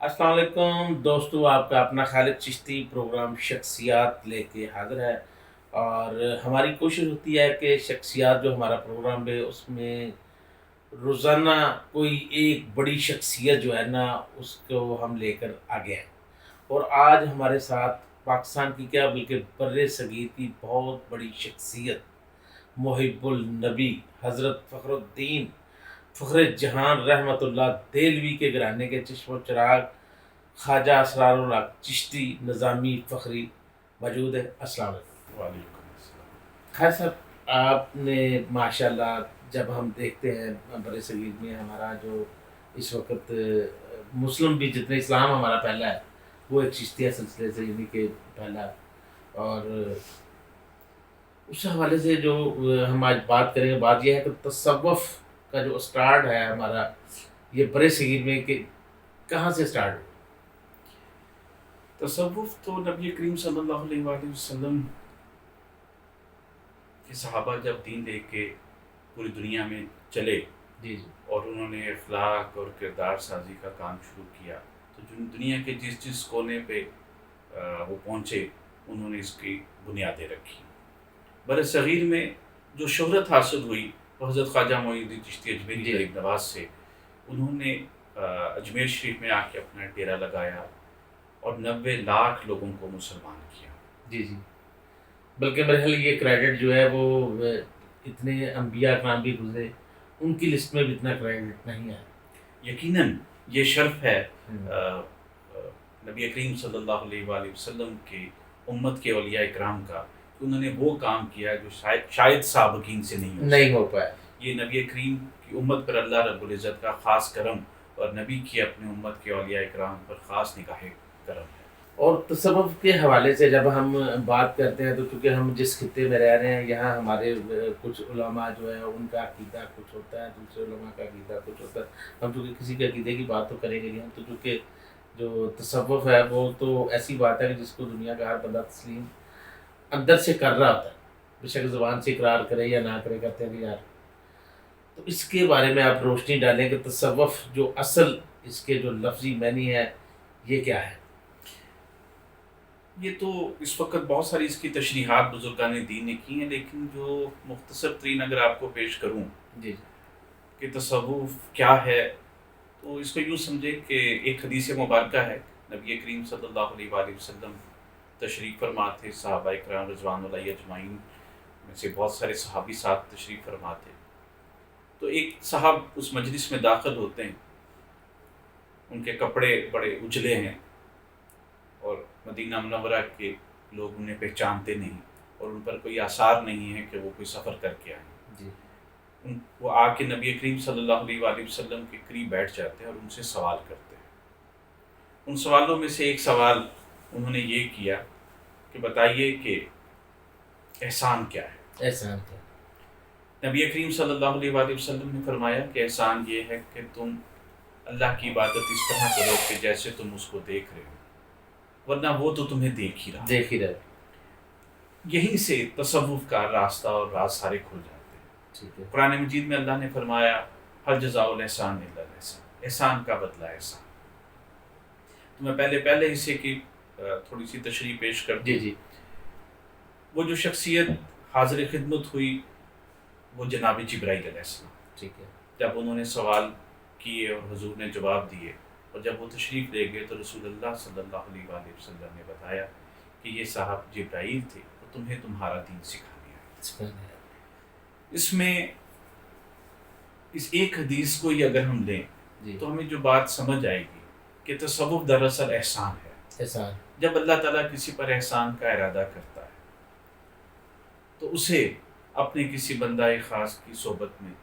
السلام علیکم دوستو، آپ کا اپنا خالد چشتی پروگرام شخصیات لے کے حاضر ہے۔ اور ہماری کوشش ہوتی ہے کہ شخصیات جو ہمارا پروگرام ہے اس میں روزانہ کوئی ایک بڑی شخصیت جو ہے نا اس کو ہم لے کر آگے ہیں۔ اور آج ہمارے ساتھ پاکستان کی کیا بلکہ بر صغیر کی بہت بڑی شخصیت محب النبی حضرت فخر الدین فخر جہان رحمۃ اللہ دہلوی کے گھرانے کے چشم و چراغ خواجہ اسرار الحق چشتی نظامی فخری موجود ہے۔ السلام علیکم۔ وعلیکم السلام۔ خیر صاحب، آپ نے ماشاء اللہ جب ہم دیکھتے ہیں بر صغیر میں ہمارا جو اس وقت مسلم بھی جتنے اسلام ہمارا پہلا ہے وہ ایک چشتیہ سلسلے سے یعنی کہ پہلا، اور اس حوالے سے جو ہم آج بات کریں گے، بات یہ ہے کہ تصوف کا جو اسٹارٹ ہے ہمارا یہ بر صغیر میں کہ کہاں سے اسٹارٹ ہوا؟ تصوف تو نبی کریم صلی اللہ علیہ وآلہ وسلم کے صحابہ جب دین لے کے پوری دنیا میں چلے جی جی اور انہوں نے اخلاق اور کردار سازی کا کام شروع کیا، تو دنیا کے جس جس کونے پہ وہ پہنچے انہوں نے اس کی بنیادیں رکھی۔ بر صغیر میں جو شہرت حاصل ہوئی وہ حضرت خواجہ معین الدین چشتی اجمیری جی غریب نواز سے، انہوں نے اجمیر شریف میں آ کے اپنا ڈیرا لگایا اور 90 لاکھ لوگوں کو مسلمان کیا۔ جی جی بلکہ میرے خیال یہ کریڈٹ جو ہے وہ اتنے انبیاء کرام بھی گزرے ان کی لسٹ میں بھی اتنا کریڈٹ نہیں ہے۔ یقیناً یہ شرف ہے ہم، نبی کریم صلی اللہ علیہ وآلہ وسلم کی امت کے اولیاء اکرام کا کہ انہوں نے وہ کام کیا جو شاید سابقین سے نہیں ہو پایا۔ یہ نبی کریم کی امت پر اللہ رب العزت کا خاص کرم اور نبی کی اپنی امت کے اولیاء اکرام پر خاص نگاہ کرم ہے۔ اور تصوف کے حوالے سے جب ہم بات کرتے ہیں تو چونکہ ہم جس خطے میں رہ رہے ہیں یہاں ہمارے کچھ علماء جو ہے ان کا عقیدہ کچھ ہوتا ہے، دوسرے علماء کا عقیدہ کچھ ہوتا ہے۔ ہم چونکہ کسی کے عقیدے کی بات تو کریں گے نہیں، ہم تو چونکہ جو تصوف ہے وہ تو ایسی بات ہے کہ جس کو دنیا کا ہر بندہ تسلیم اندر سے کر رہا ہوتا ہے، بے شک زبان سے اقرار کرے یا نہ کرے، کرتے ہیں کہ یار۔ تو اس کے بارے میں آپ روشنی ڈالیں کہ تصوف جو اصل اس کے جو لفظی معنی ہے یہ کیا ہے؟ یہ تو اس وقت بہت ساری اس کی تشریحات بزرگان دین نے کی ہیں، لیکن جو مختصر ترین اگر آپ کو پیش کروں جی کہ تصوف کیا ہے، تو اس کو یوں سمجھے کہ ایک حدیث مبارکہ ہے۔ نبی کریم صلی اللہ علیہ وآلہ وسلم تشریف فرما تھے، صحابہ اکرام رضوان اللہ اجمعین میں سے بہت سارے صحابی ساتھ تشریف فرما تھے۔ تو ایک صاحب اس مجلس میں داخل ہوتے ہیں، ان کے کپڑے بڑے اجلے ہیں اور مدینہ منورہ کے لوگ انہیں پہچانتے نہیں اور ان پر کوئی آثار نہیں ہے کہ وہ کوئی سفر کر کے آئیں۔ جی وہ آ کے نبی کریم صلی اللہ علیہ وآلہ وسلم کے قریب بیٹھ جاتے ہیں اور ان سے سوال کرتے ہیں۔ ان سوالوں میں سے ایک سوال انہوں نے یہ کیا کہ بتائیے کہ احسان کیا ہے؟ احسان کیا؟ نبی کریم صلی اللہ علیہ وآلہ وسلم نے فرمایا کہ احسان یہ ہے کہ تم اللہ کی عبادت اس طرح کرو کہ جیسے تم اس کو دیکھ رہے ہو، ورنہ وہ تو تمہیں دیکھ ہی رہا۔ دیکھ ہی رہے۔ یہیں سے تصوف کا راستہ اور راز سارے کھل جاتے ہیں۔ ٹھیک ہے۔ قرآن مجید میں اللہ نے فرمایا ہر جزاء الاحسان الا الاحسان، احسان کا بدلہ احسان۔ تو میں پہلے حصے کی تھوڑی سی تشریح پیش کر دوں۔ جی جی وہ جو شخصیت حاضر خدمت ہوئی وہ جناب جبرائیل علیہ السلام، ٹھیک ہے۔ جب انہوں نے سوال کیے اور حضور نے جواب دیے اور جب وہ تشریف لے گئے تو رسول اللہ صلی اللہ علیہ وآلہ وسلم نے بتایا کہ یہ صاحب جبرائیل تھے، وہ تمہیں تمہارا دین سکھانے آئے۔ اس میں اس ایک حدیث کو ہی اگر ہم لیں جی تو ہمیں جو بات سمجھ آئے گی کہ تصوف دراصل احسان ہے۔ احسان جب اللہ تعالیٰ کسی پر احسان کا ارادہ کرتا ہے تو اسے اپنے کسی بندہ خاص کی صحبت میں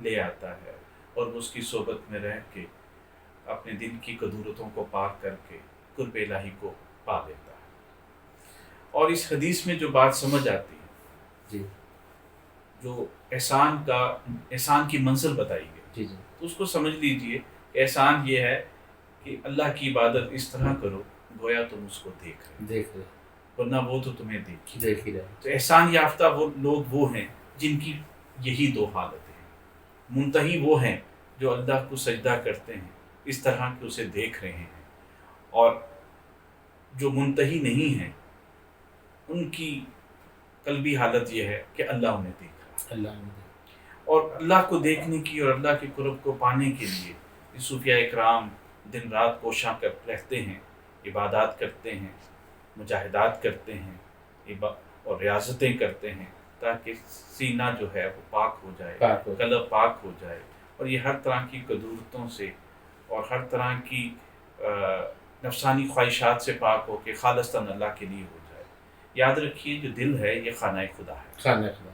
لے آتا ہے اور وہ اس کی صحبت میں رہ کے اپنے دل کی قدورتوں کو پاک کر کے قرب الہی کو پا لیتا ہے۔ اور اس حدیث میں جو بات سمجھ آتی ہے، جی جو احسان کی منزل بتائی گئی، جی جی تو اس کو سمجھ لیجئے کہ احسان یہ ہے کہ اللہ کی عبادت اس طرح کرو گویا تم اس کو دیکھ رہے، دیکھ رہے، ورنہ وہ تو تمہیں دیکھ دیکھ ہی رہے۔ تو احسان یافتہ وہ لوگ وہ ہیں جن کی یہی دو حالتیں ہیں۔ منتہی وہ ہیں جو اللہ کو سجدہ کرتے ہیں اس طرح کے اسے دیکھ رہے ہیں، اور جو منتہی نہیں ہیں ان کی قلبی حالت یہ ہے کہ اللہ انہیں دیکھ رہا ہے، اللہ نے اور اللہ کو دیکھنے کی اور اللہ کے قرب کو پانے کے لیے یہ صوفیہ اکرام دن رات کوشاں کر رہتے ہیں، عبادات کرتے ہیں، مجاہدات کرتے ہیں، اور ریاضتیں کرتے ہیں، تاکہ سینہ جو ہے وہ پاک ہو جائے، پاک ہو جائے۔ قلب پاک ہو جائے، اور یہ ہر طرح کی قدورتوں سے اور ہر طرح کی نفسانی خواہشات سے پاک ہو کے خالصتاً اللہ کے لیے ہو جائے۔ یاد رکھیے جو دل ہے یہ خانہ خدا ہے، خانہ خدا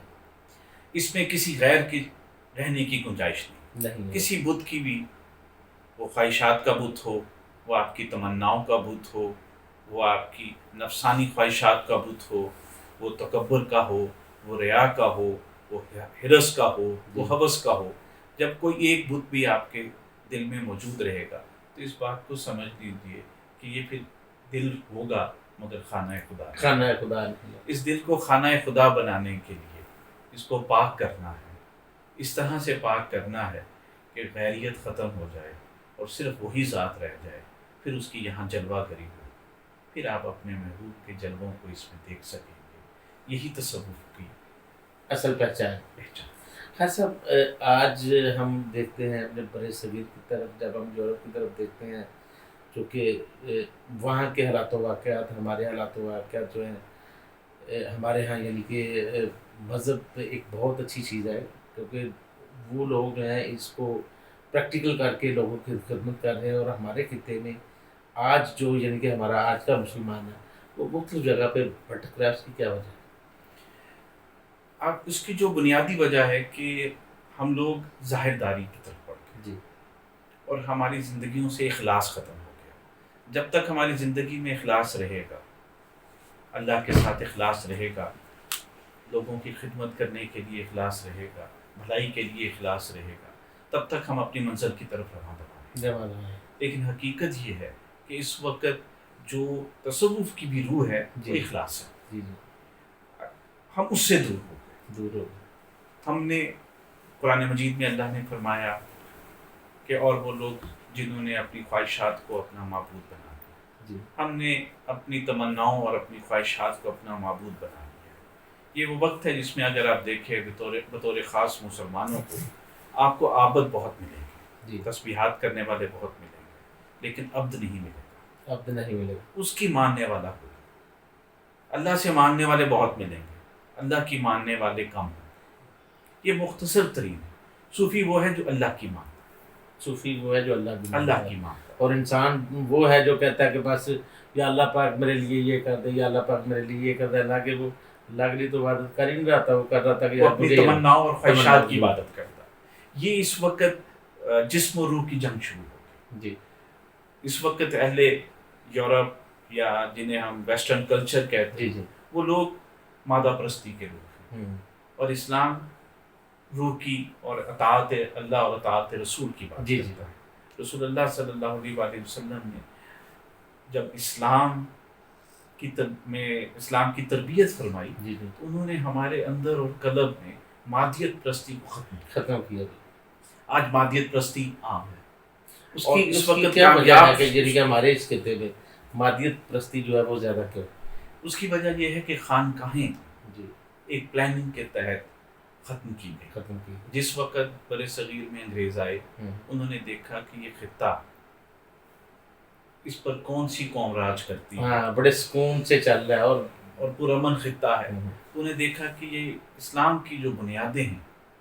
اس میں کسی غیر کی رہنے کی گنجائش نہیں، نہیں ہے۔ کسی بت کی بھی، وہ خواہشات کا بت ہو، وہ آپ کی تمناؤں کا بت ہو، وہ آپ کی نفسانی خواہشات کا بت ہو، وہ تکبر کا ہو، وہ ریا کا ہو، وہ حرص کا ہو، وہ ہوس کا ہو، جب کوئی ایک بت بھی آپ کے دل میں موجود رہے گا تو اس بات کو سمجھ لیجیے کہ یہ پھر دل ہوگا مگر خانہ خدا ہے۔ خانہ خدا نہیں ہے۔ اس دل کو خانہ خدا بنانے کے لیے اس کو پاک کرنا ہے، اس طرح سے پاک کرنا ہے کہ غیریت ختم ہو جائے اور صرف وہی ذات رہ جائے، پھر اس کی یہاں جلوہ گری ہو، پھر آپ اپنے محبوب کے جلووں کو اس میں دیکھ سکیں گے۔ یہی تصوف کی اصل پہچان۔ پہچان۔ خیر صاحب، آج ہم دیکھتے ہیں اپنے برے صغیر کی طرف، جب ہم یورپ کی طرف دیکھتے ہیں، چونکہ وہاں کے حالات و واقعات ہمارے حالات و واقعات جو ہیں ہمارے ہاں، یعنی کہ مذہب ایک بہت اچھی چیز ہے، کیونکہ وہ لوگ جو ہیں اس کو پریکٹیکل کر کے لوگوں کی خدمت کر رہے ہیں، اور ہمارے خطے میں آج جو یعنی کہ ہمارا آج کا مسلمان ہے وہ مختلف جگہ پہ بھٹک رہا ہے۔ اس کی کیا وجہ ہے؟ اب اس کی جو بنیادی وجہ ہے کہ ہم لوگ ظاہر داری کی طرف بڑھ گئے، جی، اور ہماری زندگیوں سے اخلاص ختم ہو گیا۔ جب تک ہماری زندگی میں اخلاص رہے گا، اللہ کے ساتھ اخلاص رہے گا، لوگوں کی خدمت کرنے کے لیے اخلاص رہے گا، بھلائی کے لیے اخلاص رہے گا، تب تک ہم اپنی منزل کی طرف رواں ہیں۔ جمال ہے۔ لیکن حقیقت یہ ہے کہ اس وقت جو تصوف کی بھی روح ہے وہ جی اخلاص ہے، جی جی، ہم اس سے دور ہو گئے۔ دور ہو ہم نے قرآن مجید میں اللہ نے فرمایا کہ اور وہ لوگ جنہوں نے اپنی خواہشات کو اپنا معبود بنا لیا، جی، ہم نے اپنی تمناؤں اور اپنی خواہشات کو اپنا معبود بنا لیا۔ یہ وہ وقت ہے جس میں اگر آپ دیکھیں بطور خاص مسلمانوں آپ کو عابد بہت ملیں گے، جی، تسبیحات کرنے والے بہت ملیں گے، لیکن عبد نہیں ملے گا، اب نہیں ملے گا۔ اس کی ماننے والا کوئی۔ اللہ سے ماننے والے بہت ملیں گے، اللہ کی ماننے والے کم ہیں۔ یہ مختصر ترین ہے۔ صوفی وہ ہے جو اللہ کی مانتا صوفی وہ ہے جو اللہ کی ہے، مانتا اللہ ہے، کی مانتا ہے۔ اور انسان وہ ہے جو کہتا ہے کہ بس یا اللہ پاک میرے لیے یہ کر دے، یا اللہ پاک میرے لیے یہ کر دے، اللہ کے وہ اللہ کے لیے تو عبادت کر ہی نہیں رہا تھا، وہ کر رہا تھا کہ وہ یار اپنی مجھے تمناؤں اور خواہشات کی تمنا- عبادت کرتا ہے۔ یہ اس وقت جسم و روح کی جنگ شروع ہو گئی۔ جی اس وقت اہل یورپ یا جنہیں ہم ویسٹرن کلچر کہتے جی ہیں، جی، وہ لوگ مادہ پرستی کے لوگ ہیں، اور اسلام روح کی اور اطاعت اللہ اور اطاعت رسول کی بات جی جی، کرتا ہے۔ رسول اللہ صلی اللہ علیہ وآلہ وسلم نے جب اسلام کی تربیت فرمائی جی جی، تو انہوں نے ہمارے اندر اور قلب میں مادیت پرستی کو ختم کیا۔ ختم کیا۔ آج مادیت پرستی عام ہے۔ اس اور کی اس اس کی وقت کیا وجہ ہے کامیاب، کہ یعنی کہ ہمارے اس خطے میں مادیت پرستی جو ہے وہ زیادہ کیوں؟ اس کی وجہ یہ ہے کہ خانقاہیں جی، ایک پلاننگ کے تحت ختم کی گئی۔ ختم کی۔ جس وقت برے صغیر میں انگریز آئے، انہوں نے دیکھا کہ یہ خطہ، اس پر کون سی قوم راج کرتی ہے، ہاں، بڑے سکون سے چل رہا ہے، اور پرامن خطہ ہے۔ تو انہیں دیکھا کہ یہ اسلام کی جو بنیادیں ہیں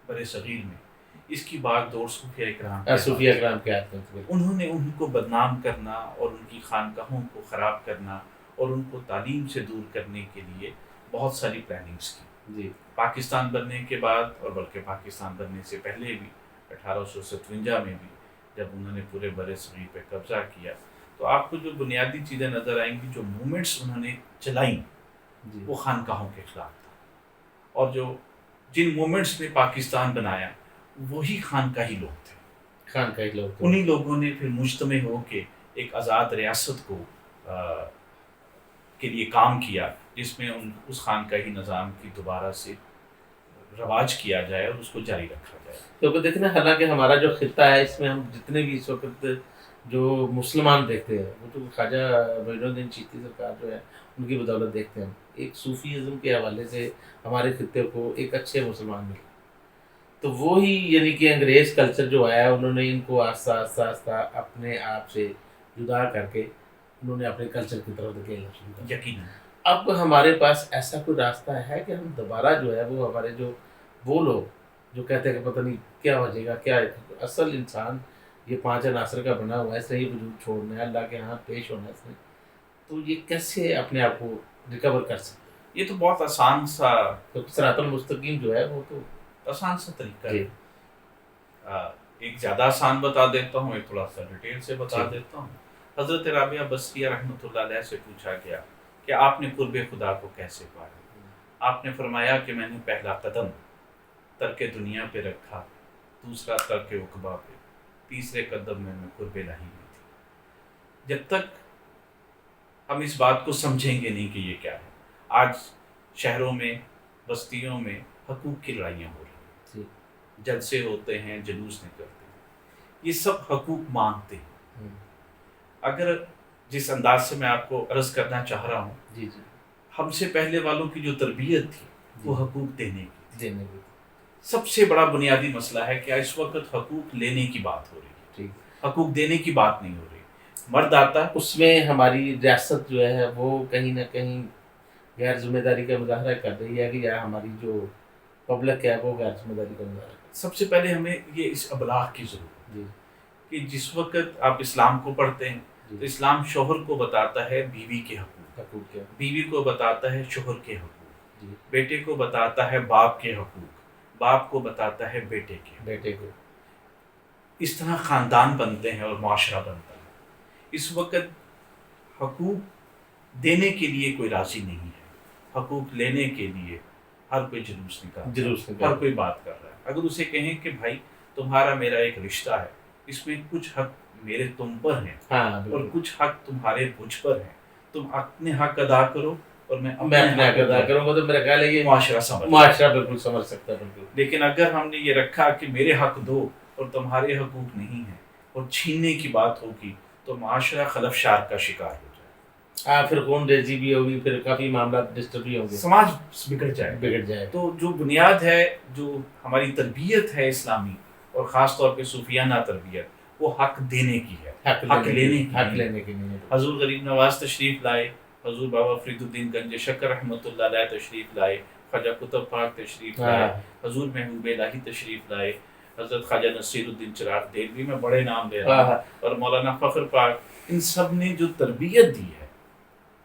برے صغیر میں، اس کی باغ دوڑ صوفیہ اکرام کے صوفیہ ہاتھ۔ اکرام کے ہاتھ میں۔ انہوں نے ان کو بدنام کرنا اور ان کی خانقاہوں کو خراب کرنا اور ان کو تعلیم سے دور کرنے کے لیے بہت ساری پلاننگز کی۔ جی پاکستان بننے کے بعد، اور بلکہ پاکستان بننے سے پہلے بھی 1857 میں بھی جب انہوں نے پورے برِ صغیر پہ قبضہ کیا، تو آپ کو جو بنیادی چیزیں نظر آئیں گی، جو موومنٹس انہوں نے چلائیں جی، وہ خانقاہوں کے خلاف تھا، اور جن موومنٹس نے پاکستان بنایا وہی خانقاہی لوگ تھے۔ خان کا ہی لوگ تھے۔ انہی لوگوں نے پھر مجتمع ہو کے ایک آزاد ریاست کو کے لیے کام کیا، جس میں اس خانقاہی نظام کی دوبارہ سے رواج کیا جائے اور اس کو جاری رکھا جائے۔ کیونکہ دیکھیں نا، حالانکہ ہمارا جو خطہ ہے اس میں ہم جتنے بھی اس وقت جو مسلمان دیکھتے ہیں وہ تو خواجہ معین الدین چشتی سرکار جو ہے ان کی بدولت دیکھتے ہیں ہم، ایک صوفیزم کے حوالے سے ہمارے خطے کو ایک اچھے مسلمان ملے. تو وہی یعنی کہ انگریز کلچر جو آیا انہوں نے ان کو آہستہ آہستہ آہستہ اپنے آپ سے جدا کر کے انہوں نے اپنے کلچر کی طرف دھکیلنا شروع کر دیا. یقیناً اب ہمارے پاس ایسا کوئی راستہ ہے کہ ہم دوبارہ جو ہے وہ ہمارے جو وہ لوگ جو کہتے ہیں کہ پتہ نہیں کیا ہو جائے گا کیا ہے. اصل انسان یہ 5 عناصر کا بنا ہوا ہے، اس نے یہ وجود چھوڑنا ہے، اللہ کے ہاں پیش ہونا ہے اس نے، تو یہ کیسے اپنے آپ کو ریکور کر سکتے یہ تو بہت آسان سا ہیں؟ تو صراط المستقیم جو ہے وہ تو آسان سا طریقہ ہے. جی ایک زیادہ آسان بتا دیتا ہوں، ایک تھوڑا سا ڈیٹیل سے بتا جی دیتا ہوں. حضرت رابعہ بصریہ رحمۃ اللہ علیہ سے پوچھا گیا کہ آپ نے قرب خدا کو کیسے پایا؟ آپ نے فرمایا کہ میں نے پہلا قدم ترک دنیا پہ رکھا، دوسرا ترک عقبہ پہ، تیسرے قدم میں قرب الہی میں تھی. جب تک ہم اس بات کو سمجھیں گے نہیں کہ یہ کیا ہے. آج شہروں میں بستیوں میں حقوق کی لڑائیاں ہو رہی ہیں، جی جلسے ہوتے ہیں، جلوس نکلتے ہیں، یہ سب حقوق مانگتے ہیں. اگر جس انداز سے میں آپ کو عرض کرنا چاہ رہا ہوں، جی جی ہم سے پہلے والوں کی جو تربیت تھی وہ جی حقوق دینے کی. دینے کی سب سے بڑا بنیادی مسئلہ ہے کہ اس وقت حقوق لینے کی بات ہو رہی ہے، ٹھیک. حقوق دینے کی بات نہیں ہو رہی. مرد آتا اس میں ہماری ریاست جو ہے وہ کہیں نہ کہیں غیر ذمہ داری کا مظاہرہ کر رہی ہے کہ یا ہماری جو پبلک ہے وہ غیر ذمہ داری کا مظاہرہ کر سب سے پہلے ہمیں یہ اس ابلاغ کی ضرورت رہی ہے. ہے کہ جس وقت آپ اسلام کو پڑھتے ہیں جی تو اسلام شوہر کو بتاتا ہے بیوی کے حقوق، حقوق کیا. بیوی کو بتاتا ہے شوہر کے حقوق، جی بیٹے کو بتاتا ہے باپ کے حقوق، باپ کو بتاتا ہے بیٹے کے حقوق. بیٹے کو اس طرح خاندان بنتے ہیں اور معاشرہ بنتا ہے. اس وقت حقوق دینے کے لیے کوئی راضی نہیں ہے، حقوق لینے کے لیے ہر کوئی جلوس نکالتا ہے، جلوس ہر نکال. کوئی بات کر رہا ہے. اگر اسے کہیں کہ بھائی تمہارا میرا ایک رشتہ ہے، اس میں کچھ حق میرے تم پر ہیں ہاں اور بالکل. کچھ حق تمہارے مجھ پر ہیں، تم اپنے حق ادا کرو اور میں میں اپنے حق ادا کروں گا تو میرا خیال ہے یہ معاشرہ سمجھ. معاشرہ بالکل سمجھ سکتا ہے. بالکل. لیکن اگر ہم نے یہ رکھا کہ میرے حق دو اور تمہارے حقوق نہیں ہیں اور چھیننے کی بات ہوگی تو معاشرہ خلف شار کا شکار ہو جائے، ہاں پھر خون ریزی بھی ہوگی، پھر کافی معاملات ڈسٹرب بھی ہوں گے، سماج بگڑ جائے. بگڑ جائے. تو جو بنیاد ہے، جو ہماری تربیت ہے اسلامی اور خاص طور پہ صوفیانہ تربیت، وہ حق دینے کی ہے، حق لینے کی حق نہیں. لینے کی نہیں ہے. حضور غریب نواز تشریف لائے، حضور بابا فرید الدین گنج شکر رحمۃ اللہ علیہ تشریف لائے، خواجہ قطب پاک تشریف لائے، حضور محبوب الہی تشریف لائے، حضرت خواجہ نصیر الدین چراغ دہلوی، میں بڑے نام لے رہا ہوں، اور مولانا فخر پاک. ان سب نے جو تربیت دی ہے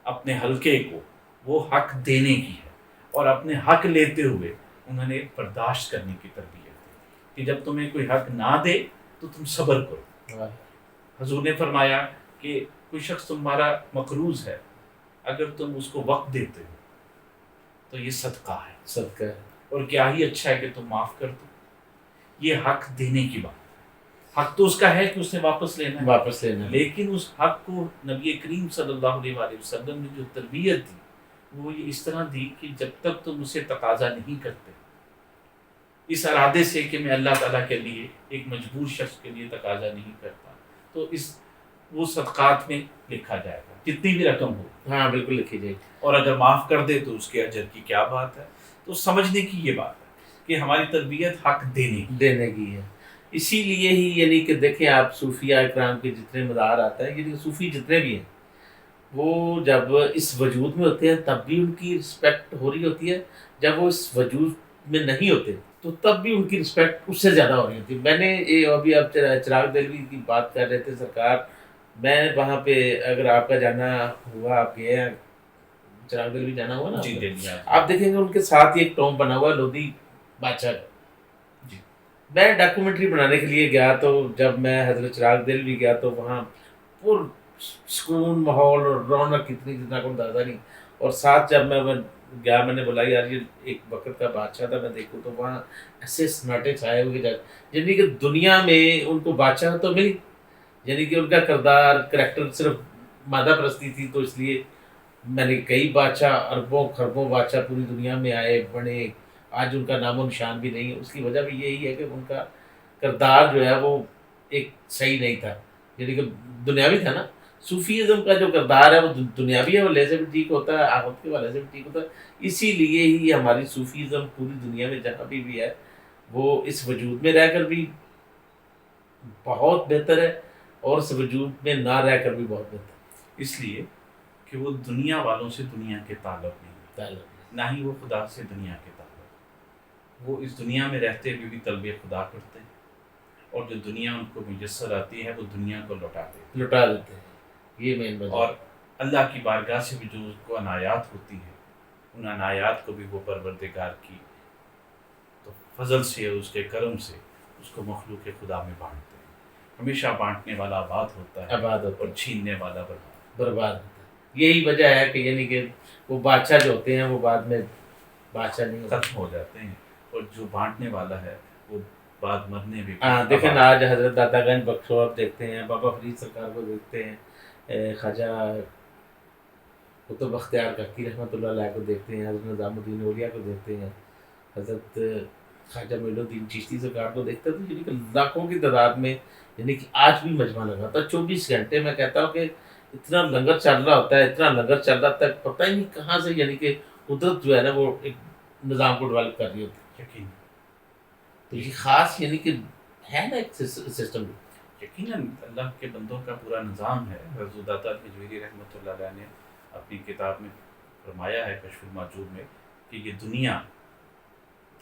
اپنے حلقے کو، وہ حق دینے کی ہے، اور اپنے حق لیتے ہوئے انہوں نے برداشت کرنے کی تربیت دی کہ جب تمہیں کوئی حق نہ دے تو تم صبر کرو. حضور نے فرمایا کہ کوئی شخص تمہارا مقروض ہے، اگر تم اس کو وقت دیتے ہو تو یہ صدقہ ہے، صدقہ ہے. اور کیا ہی اچھا ہے کہ تم معاف کر دو. یہ حق دینے کی بات. حق تو اس کا ہے کہ اس نے واپس لینا ہے، واپس لینا. لیکن اس حق کو نبی کریم صلی اللہ علیہ وآلہ وسلم نے جو تربیت دی وہ یہ اس طرح دی کہ جب تک تم اسے تقاضا نہیں کرتے اس ارادے سے کہ میں اللہ تعالیٰ کے لیے ایک مجبور شخص کے لیے تقاضا نہیں کرتا، تو اس وہ صدقات میں لکھا جائے گا جتنی بھی رقم ہو. ہاں بالکل لکھی جائے گی. اور اگر معاف کر دے تو اس کے اجر کی کیا بات ہے. تو سمجھنے کی یہ بات ہے کہ ہماری تربیت حق دینے کی ہے. اسی لیے ہی یعنی کہ دیکھیں آپ صوفیہ اکرام کے جتنے مدار آتا ہے، یعنی صوفی جتنے بھی ہیں وہ جب اس وجود میں ہوتے ہیں تب بھی ان کی رسپیکٹ ہو رہی ہوتی ہے، جب وہ اس وجود میں نہیں ہوتے تو تب بھی ان کی رسپیکٹ اس سے زیادہ ہو رہی ہوتی ہے. میں نے ابھی آپ چراغ دہلوی کی بات کر رہے تھے سرکار، میں وہاں پہ اگر آپ کا جانا ہوا، آپ گئے ہیں چراغ دہلوی جانا ہوا نا، آپ دیکھیں گے ان کے ساتھ ہی ایک ٹوم بنا ہوا ہے لودھی بادشاہ کا. میں ڈاکومنٹری بنانے کے لیے گیا تو جب میں حضرت چراغ دہلوی گیا تو وہاں پر سکون ماحول اور رونق اتنی جتنا کو اندازہ نہیں. اور ساتھ جب میں گیا میں نے بولا یار یہ ایک وقت کا بادشاہ تھا، میں دیکھوں تو وہاں ایسے سناٹے چھائے ہوئے یعنی کہ دنیا میں ان کو بادشاہ تو ملی، یعنی کہ ان کا کردار کریکٹر صرف مادہ پرستی تھی. تو اس لیے میں نے کئی بادشاہ، اربوں خربوں بادشاہ پوری دنیا میں آئے بنے، آج ان کا نام و نشان بھی نہیں ہے. اس کی وجہ بھی یہی ہے کہ ان کا کردار جو ہے وہ ایک صحیح نہیں تھا. یعنی کہ دنیاوی تھا نا. صوفیزم کا جو کردار ہے وہ دنیاوی حوالے سے بھی ٹھیک ہوتا ہے, آخرت کے حوالے سے بھی ٹھیک ہوتا ہے. اسی لیے ہی ہماری صوفیزم پوری دنیا میں جہاں بھی ہے وہ اس وجود میں رہ کر بھی بہت بہتر ہے, اور اس وجود میں نہ رہ کر بھی بہت بہتر اس لیے کہ وہ دنیا والوں سے دنیا کے تعلق نہیں ہے. نہ ہی وہ خدا سے دنیا کے تعلق. وہ اس دنیا میں رہتے ہوئے بھی طلب خدا کرتے ہیں, اور جو دنیا ان کو میسر آتی ہے وہ دنیا کو لوٹا دیتے ہیں. یہ مین وجہ. اور اللہ کی بارگاہ سے بھی جو اس کو عنایات ہوتی ہیں, ان عنایات کو بھی وہ پروردگار کی تو فضل سے اور اس کے کرم سے اس کو مخلوق خدا میں بانٹتے ہیں. ہمیشہ بانٹنے والا آباد ہوتا ہے, آباد ہوتا اور چھیننے والا برباد ہوتا ہے. یہی وجہ ہے کہ یعنی کہ وہ بادشاہ جو ہوتے ہیں وہ بعد میں بادشاہ نہیں ختم ہو جاتے ہیں, اور جو بانٹنے والا ہے وہ بعد مرنے بھی. دیکھیں نا آج حضرت داتا گنج بخشو آپ دیکھتے ہیں, بابا فرید سرکار کو دیکھتے ہیں, خواجہ قطب بختیار کاکی رحمۃ اللہ علیہ کو دیکھتے ہیں, حضرت نظام الدین اولیاء کو دیکھتے ہیں, حضرت خواجہ معین الدین چشتی سرکار کو دیکھتے ہیں, تو یعنی کہ لاکھوں کی تعداد میں یعنی کہ آج بھی مجمع لگا ہوتا ہے 24 گھنٹے. میں کہتا ہوں کہ اتنا لنگر چل رہا ہوتا ہے, اتنا لنگر چل رہا ہوتا ہے, پتہ ہی نہیں کہاں سے یعنی کہ قدرت جو ہے نا وہ ایک نظام کو ڈیولپ کر رہی ہوتی ہے. یقین تو یہ خاص یعنی کہ ہے نا ایک سسٹم. یقیناً اللہ کے بندوں کا پورا نظام ہے. حضرت داتا کجویری رحمۃ اللہ علیہ نے اپنی کتاب میں فرمایا ہے کشف الماجوب میں کہ یہ دنیا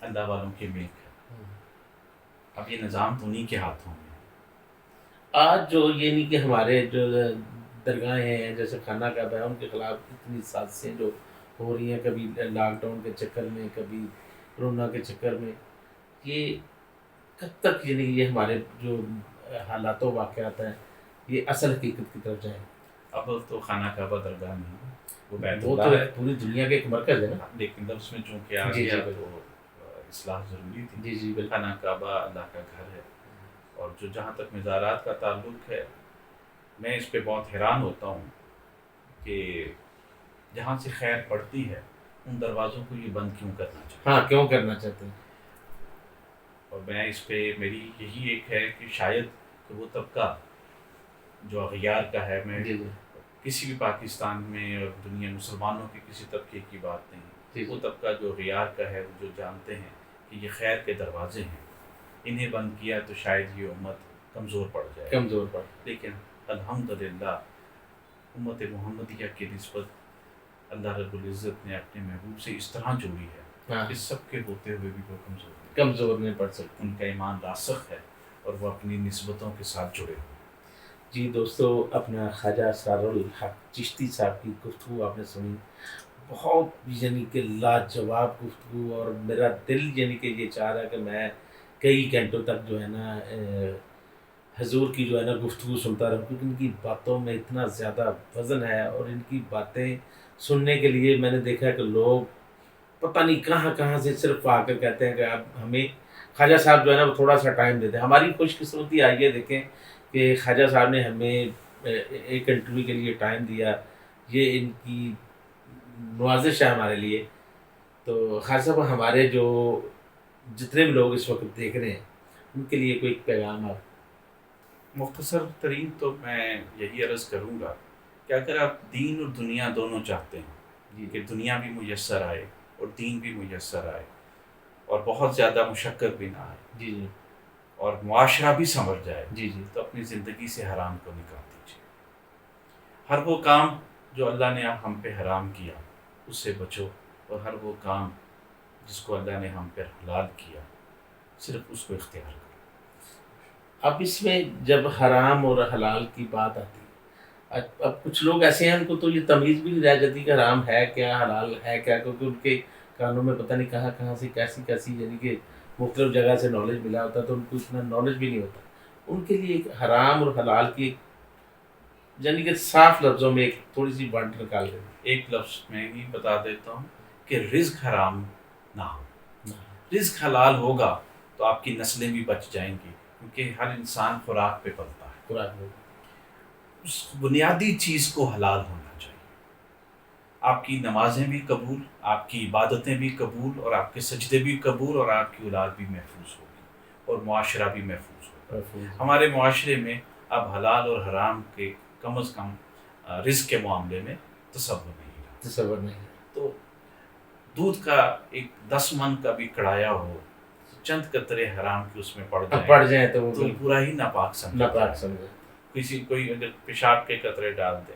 اللہ والوں کے ملک ہے. اب یہ نظام تو انہیں کے ہاتھوں میں ہے. آج جو یعنی کہ ہمارے جو درگاہیں ہیں جیسے خانہ کعبہ ہے, ان کے خلاف اتنی سازشیں جو ہو رہی ہیں, کبھی لاک ڈاؤن کے چکر میں, کبھی کورونا کے چکر میں, یہ کب تک یعنی یہ ہمارے جو حالات و واقعات ہیں یہ اصل حقیقت کی طرف جائیں. اب تو خانہ کعبہ درگاہ نہیں, وہ بیت وہ اللہ تو ہے, پوری دنیا کا ایک مرکز ہے نا. لیکن جب اس میں چونکہ آ جی گیا جی تو اصلاح ضروری تھی. جی جی بالکل. خانہ کعبہ اللہ کا گھر ہے, اور جو جہاں تک مزارات کا تعلق ہے, میں اس پہ بہت حیران ہوتا ہوں کہ جہاں سے خیر پڑتی ہے ان دروازوں کو یہ بند کیوں کرنا چاہتے ہیں. ہاں کیوں کرنا چاہتے ہیں. اور میں اس پہ میری یہی ایک ہے کہ شاید کہ وہ طبقہ جو اغیار کا ہے, میں جی جی کسی بھی پاکستان میں اور دنیا مسلمانوں کے کسی طبقے کی بات نہیں, جی وہ طبقہ جو اغیار کا ہے, وہ جو جانتے ہیں کہ یہ خیر کے دروازے ہیں, انہیں بند کیا تو شاید یہ امت کمزور پڑ جائے. کمزور پڑ. لیکن الحمدللہ امت محمدیہ کی نسبت اللہ رب العزت نے اپنے محبوب سے اس طرح جوڑی ہے کہ سب کے ہوتے ہوئے بھی وہ کمزور نہیں پڑ سکتے. ان کا ایمان راسخ ہے اور وہ اپنی نسبتوں کے ساتھ جڑے ہوئے. جی دوستو, اپنا خواجہ اسرار الحق چشتی صاحب کی گفتگو آپ نے سنی, بہت یعنی کہ لاجواب گفتگو, اور میرا دل یعنی کہ یہ چاہ رہا ہے کہ میں کئی گھنٹوں تک جو ہے نا حضور کی جو ہے نا گفتگو سنتا رہوں, کیونکہ ان کی باتوں میں اتنا زیادہ وزن ہے, اور ان کی باتیں سننے کے لیے میں نے دیکھا کہ لوگ پتہ نہیں کہاں کہاں سے صرف آ کر کہتے ہیں کہ اب ہمیں خواجہ صاحب جو ہے نا وہ تھوڑا سا ٹائم دیتے ہیں. ہماری خوش قسمتی آئیے دیکھیں کہ خواجہ صاحب نے ہمیں ایک انٹرویو کے لیے ٹائم دیا, یہ ان کی نوازش ہے ہمارے لیے. تو خواجہ صاحب ہمارے جو جتنے بھی لوگ اس وقت دیکھ رہے ہیں ان کے لیے کوئی پیغام آپ. مختصر ترین تو میں یہی عرض کروں گا کہ اگر آپ دین اور دنیا دونوں چاہتے ہیں کہ دنیا بھی میسر آئے اور دین بھی میسر آئے, اور بہت زیادہ مشقت بھی نہ آئے, جی جی, اور معاشرہ بھی سنور جائے, جی جی, تو اپنی زندگی سے حرام کو نکال دیجیے. ہر وہ کام جو اللہ نے ہم پہ حرام کیا اس سے بچو, اور ہر وہ کام جس کو اللہ نے ہم پہ حلال کیا صرف اس کو اختیار کرو. اب اس میں جب حرام اور حلال کی بات آتی ہے, اب کچھ لوگ ایسے ہیں ان کو تو یہ تمیز بھی نہیں رہ جاتی کہ حرام ہے کیا حلال ہے کیا, کیونکہ ان کے کانوں میں پتہ نہیں کہاں کہاں سے کیسی یعنی کہ مختلف جگہ سے نالج ملا ہوتا ہے, تو ان کو اتنا نالج بھی نہیں ہوتا. ان کے لیے ایک حرام اور حلال کی یعنی کہ صاف لفظوں میں ایک تھوڑی سی بانٹ نکال دیں. ایک لفظ میں ہی بتا دیتا ہوں کہ رزق حرام نہ ہو. رزق حلال ہوگا تو آپ کی نسلیں بھی بچ جائیں گی, کیونکہ ہر انسان خوراک پہ پلتا ہے. خوراک میں اس بنیادی چیز کو حلال ہونا چاہیے. آپ کی نمازیں بھی قبول, آپ کی عبادتیں بھی قبول, اور آپ کے سجدے بھی قبول, اور آپ کی اولاد بھی محفوظ ہوگی, اور معاشرہ بھی محفوظ ہوگا. ہمارے معاشرے میں اب حلال اور حرام کے کم از کم رزق کے معاملے میں تصور نہیں رہا۔ تصور نہیں۔ تو دودھ کا ایک 10 من کا بھی کڑایا ہو، چند قطرے حرام کے اس میں پڑ جائیں تو تو پورا ہی ناپاک سمجھا ناپاک سمجھے۔ کوئی اگر پیشاب کے قطرے ڈال دے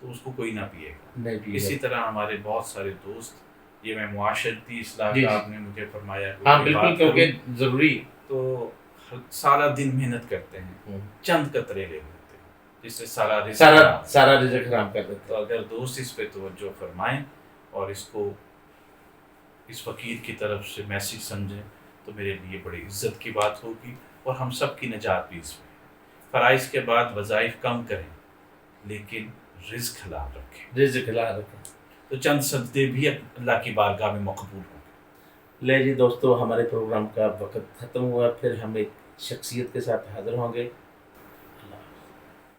تو اس کو کوئی نہ پیے گا۔ نہیں پیے اسی طرح ہمارے بہت سارے دوست، یہ میں معاشرتی اصلاح جی کا جی۔ آپ نے مجھے فرمایا کہ ہاں کوئی بالکل، بات کیونکہ کروں، ضروری۔ تو سارا دن محنت کرتے ہیں، چند قطرے لے لیتے ہیں جس سے سارا سارا رزق حرام کر دیتے تو اگر دوست اس پہ توجہ فرمائیں اور اس کو اس فقیر کی طرف سے میسیج سمجھیں تو میرے لیے بڑی عزت کی بات ہوگی، اور ہم سب کی نجات بھی اس میں ہے۔ فرائض کے بعد وظائف کم کریں لیکن رزق حلال رکھیں، رزق حلال رکھیں۔ تو چند سجدے بھی اللہ کی بارگاہ میں مقبول ہوں گے۔ لے جی دوستو، ہمارے پروگرام کا وقت ختم ہوا، پھر ہم ایک شخصیت کے ساتھ حاضر ہوں گے۔